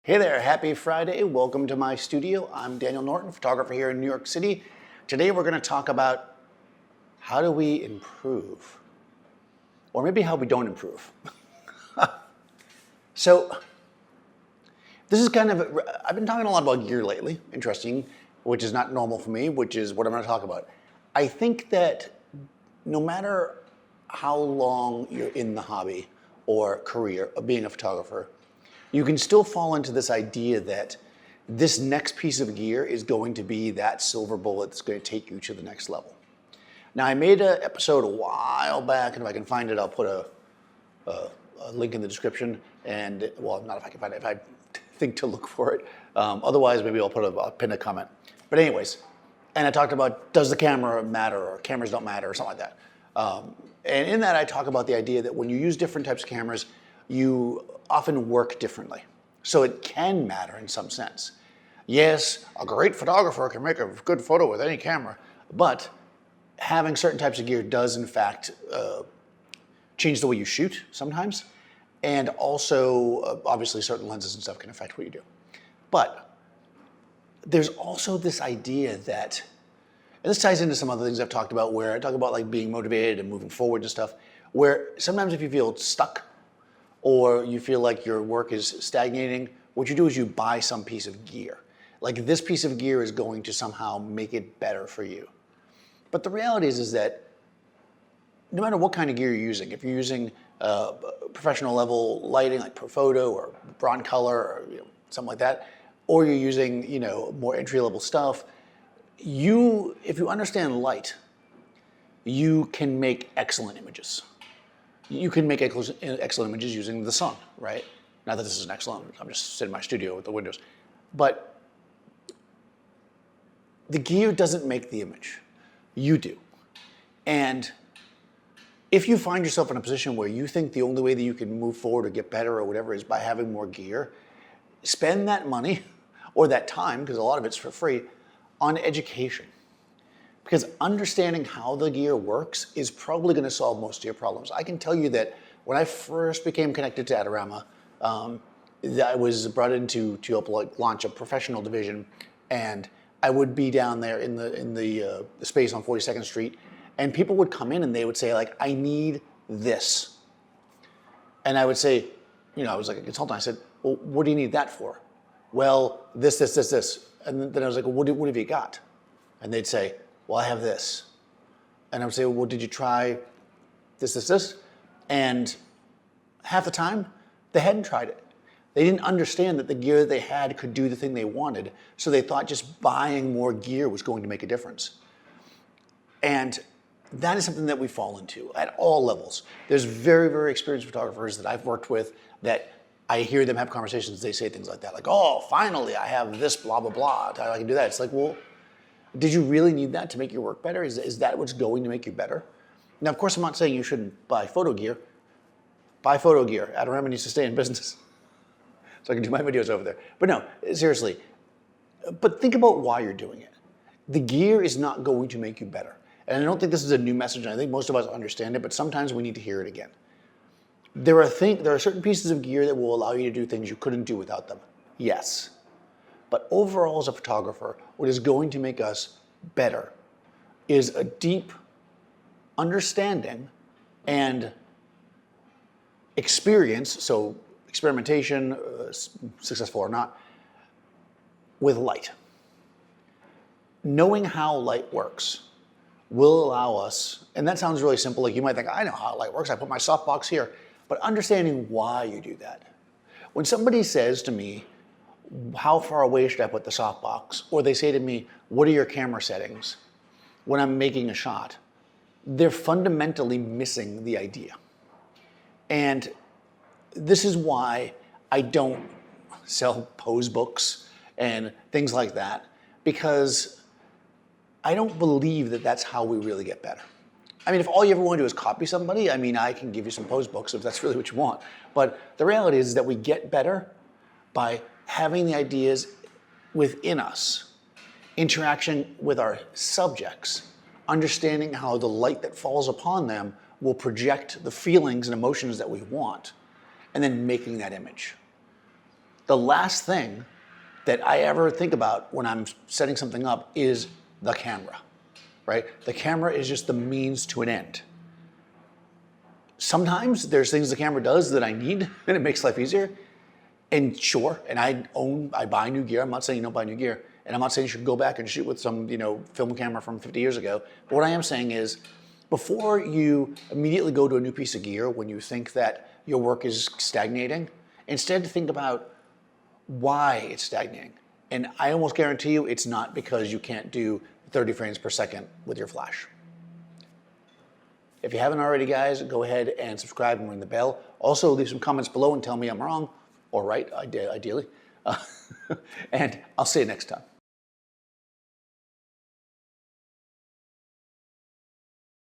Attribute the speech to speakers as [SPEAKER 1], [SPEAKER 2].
[SPEAKER 1] Hey there, happy Friday. Welcome to my studio. I'm Daniel Norton, photographer here in New York City. Today we're going to talk about how do we improve, or maybe how we don't improve. So this is I've been talking a lot about gear lately, interesting, which is not normal for me, which is what I'm going to talk about. I think that no matter how long you're in the hobby or career of being a photographer, you can still fall into this idea that this next piece of gear is going to be that silver bullet that's going to take you to the next level. Now, I made an episode a while back, and if I can find it, I'll put a link in the description. And, well, not if I can find it, if I think to look for it. Otherwise, maybe I'll pin a comment. But anyways, and I talked about, does the camera matter, or cameras don't matter, or something like that. And in that, I talk about the idea that when you use different types of cameras, you often work differently. So it can matter in some sense. Yes, a great photographer can make a good photo with any camera, but having certain types of gear does in fact change the way you shoot sometimes. And also, obviously, certain lenses and stuff can affect what you do. But there's also this idea that, and this ties into some other things I've talked about, where I talk about like being motivated and moving forward and stuff, where sometimes if you feel stuck or you feel like your work is stagnating, what you do is you buy some piece of gear. Like this piece of gear is going to somehow make it better for you. But the reality is that no matter what kind of gear you're using, if you're using professional level lighting like Profoto or Broncolor or something like that, or you're using more entry level stuff, if you understand light, you can make excellent images. You can make excellent images using the sun, right? Not that this is an excellent, I'm just sitting in my studio with the windows. But the gear doesn't make the image. You do. And if you find yourself in a position where you think the only way that you can move forward or get better or whatever is by having more gear, spend that money or that time, because a lot of it's for free, on education. Because understanding how the gear works is probably going to solve most of your problems. I can tell you that when I first became connected to Adorama, I was brought in to help launch a professional division, and I would be down there in the space on 42nd Street, and people would come in and they would say like, I need this. And I would say, I was like a consultant, I said, well, what do you need that for? Well, this. And then I was like, well, what have you got? And they'd say, well, I have this. And I would say, well, did you try this? And half the time, they hadn't tried it. They didn't understand that the gear that they had could do the thing they wanted, so they thought just buying more gear was going to make a difference. And that is something that we fall into at all levels. There's very, very experienced photographers that I've worked with that I hear them have conversations, they say things like that, like, oh, finally, I have this, blah, blah, blah, I can do that. It's like, well, did you really need that to make your work better? Is that what's going to make you better? Now, of course, I'm not saying you shouldn't buy photo gear. Buy photo gear. Adorama needs to stay in business so I can do my videos over there. But no, seriously. But think about why you're doing it. The gear is not going to make you better. And I don't think this is a new message, and I think most of us understand it, but sometimes we need to hear it again. There are certain pieces of gear that will allow you to do things you couldn't do without them. Yes. But overall, as a photographer, what is going to make us better is a deep understanding and experience, so experimentation, successful or not, with light. Knowing how light works will allow us, and that sounds really simple, like you might think, I know how light works, I put my softbox here, but understanding why you do that. When somebody says to me, how far away should I put the softbox? Or they say to me, what are your camera settings? When I'm making a shot, they're fundamentally missing the idea. And this is why I don't sell pose books and things like that, because I don't believe that that's how we really get better. I mean, if all you ever want to do is copy somebody, I mean, I can give you some pose books if that's really what you want. But the reality is that we get better by having the ideas within us, interaction with our subjects, understanding how the light that falls upon them will project the feelings and emotions that we want, and then making that image. The last thing that I ever think about when I'm setting something up is the camera, right? The camera is just the means to an end. Sometimes there's things the camera does that I need and it makes life easier. And sure, and I buy new gear. I'm not saying you don't buy new gear. And I'm not saying you should go back and shoot with some, film camera from 50 years ago. But what I am saying is, before you immediately go to a new piece of gear when you think that your work is stagnating, instead think about why it's stagnating. And I almost guarantee you it's not because you can't do 30 frames per second with your flash. If you haven't already, guys, go ahead and subscribe and ring the bell. Also, leave some comments below and tell me I'm wrong, or right, ideally. And I'll see you next time.